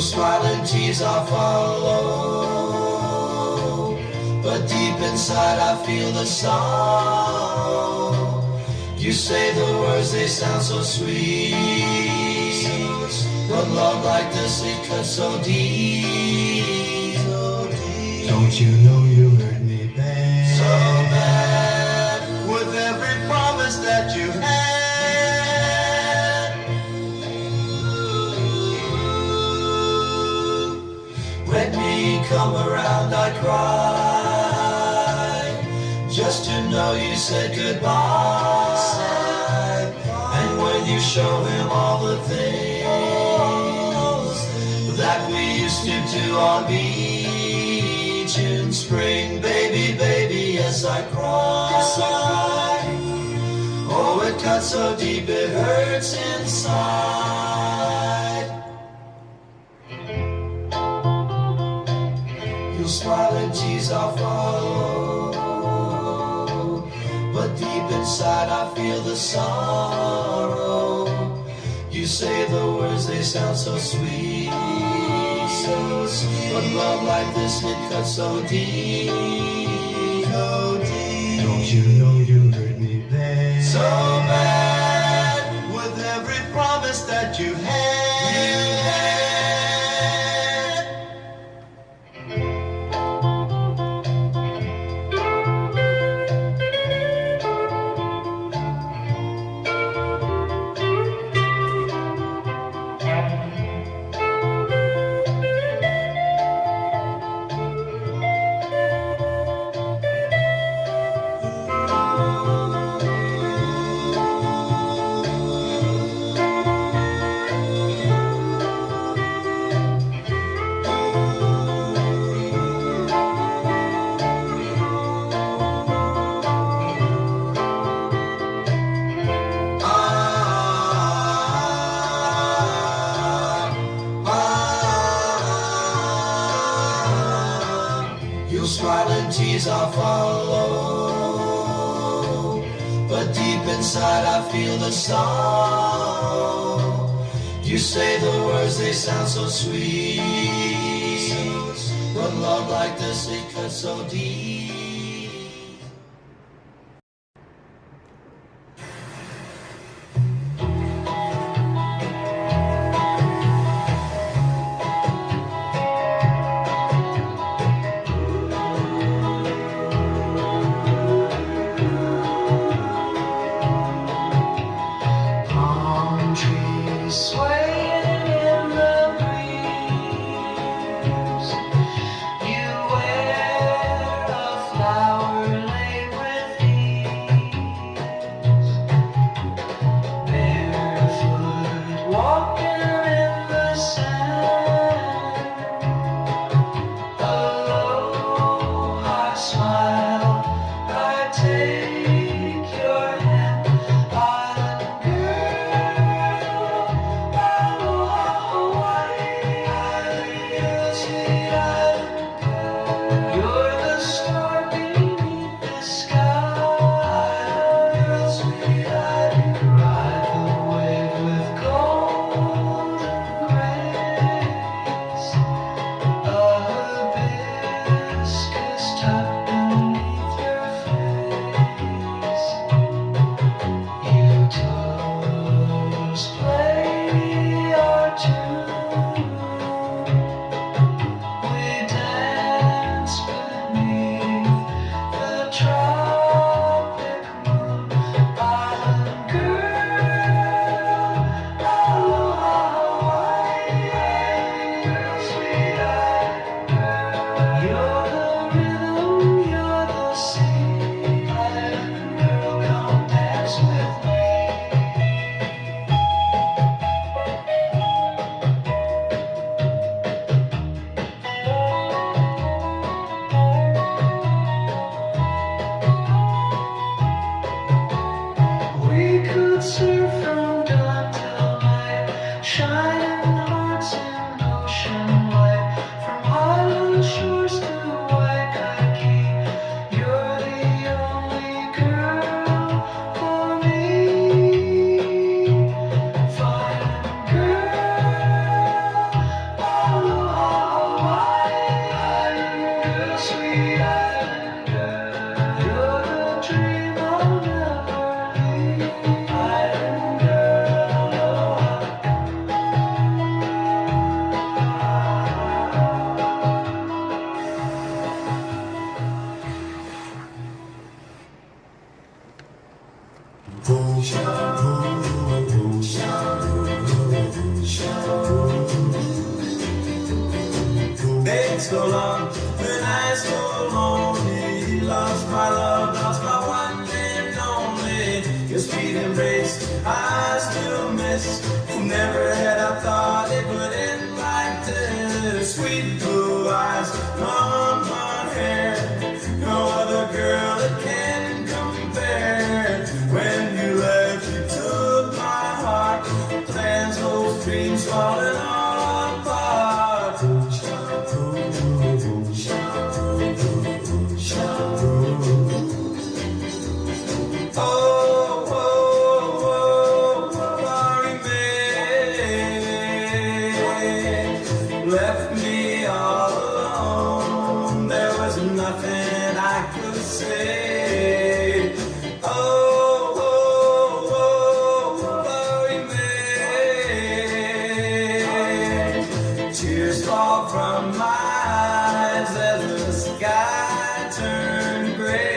Your smiling tears I follow, but deep inside I feel the sorrow. You say the words, they sound so sweet, but love like this, it cuts so deep. Don't you know you hurt me bad? So bad, with every promise that you had. When we come around I cry, just to know you said goodbye. And when you show him all the things that we used to do on beach in spring, baby, baby, yes I cry. Oh, it cuts so deep it hurts inside. Your smiling tears I follow, but deep inside I feel the sorrow. You say the words, they sound so sweet, but love like this, it cuts so deep, so deep. Don't you know you hurt me bad? So bad, with every promise that you had. Your smiling tears I follow, but deep inside I feel the sorrow. You say the words, they sound so sweet, but love like this, it cuts so deep. Swaying in the breeze, you wear a flower laid with ease, barefoot walking in the sand, a low, smile, I take your hand, island girl. You're the star beneath the sky, sweet island. Ride the wave with golden grace, a hibiscus tucked beneath your face. Days go long, the nights go lonely. Lost my love, lost my one and only. Your sweet embrace, I still miss. Never had I thought it would end like this. Sweet blue eyes, long blonde hair, no other girl that can compare. When you left, you took my heart. Plans, hopes, dreams falling all apart. Oh, oh, oh, sorry, babe, left me all alone. There was nothing I could say. Oh, oh, oh, sorry, babe, tears fall from my eyes as the sky turned gray.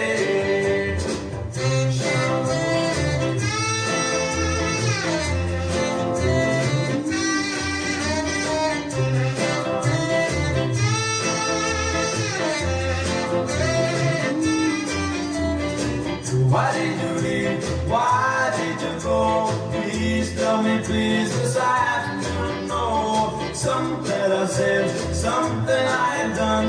Why did you leave? Why did you go? Please tell me, please, 'cause I have to know. Something I said, something I have done.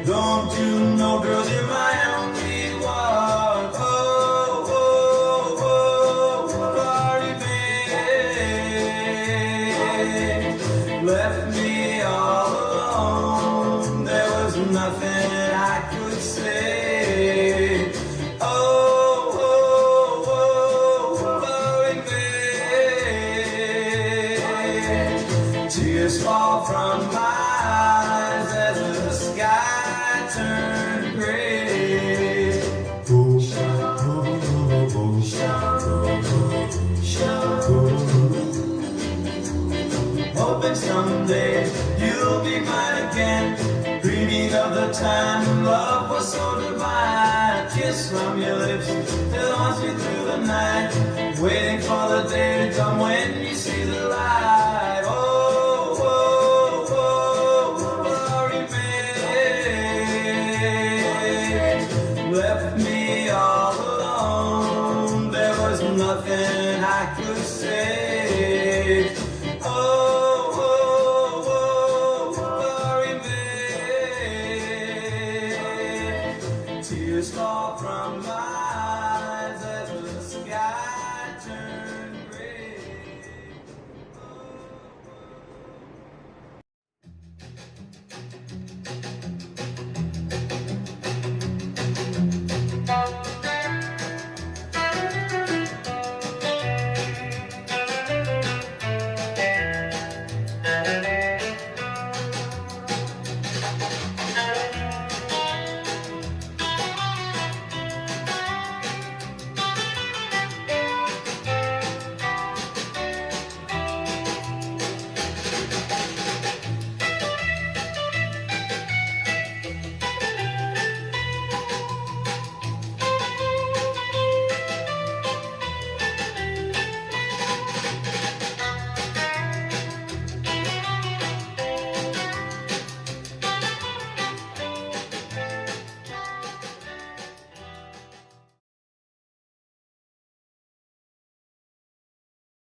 Don't you know, girl, you're my only one. Oh, oh, oh, sorry, babe, left me all alone. There was nothing I could say. Oh, tears fall from my eyes as the sky turned gray. Hoping someday you'll be mine again. Dreaming of the time when love was so divine. Kiss from your lips that haunts me through the night. Waiting for the day to come when you see the light. Oh, left me all alone. There was nothing I could say. Oh, oh, oh, sorry, babe, tears fall from my eyes as the sky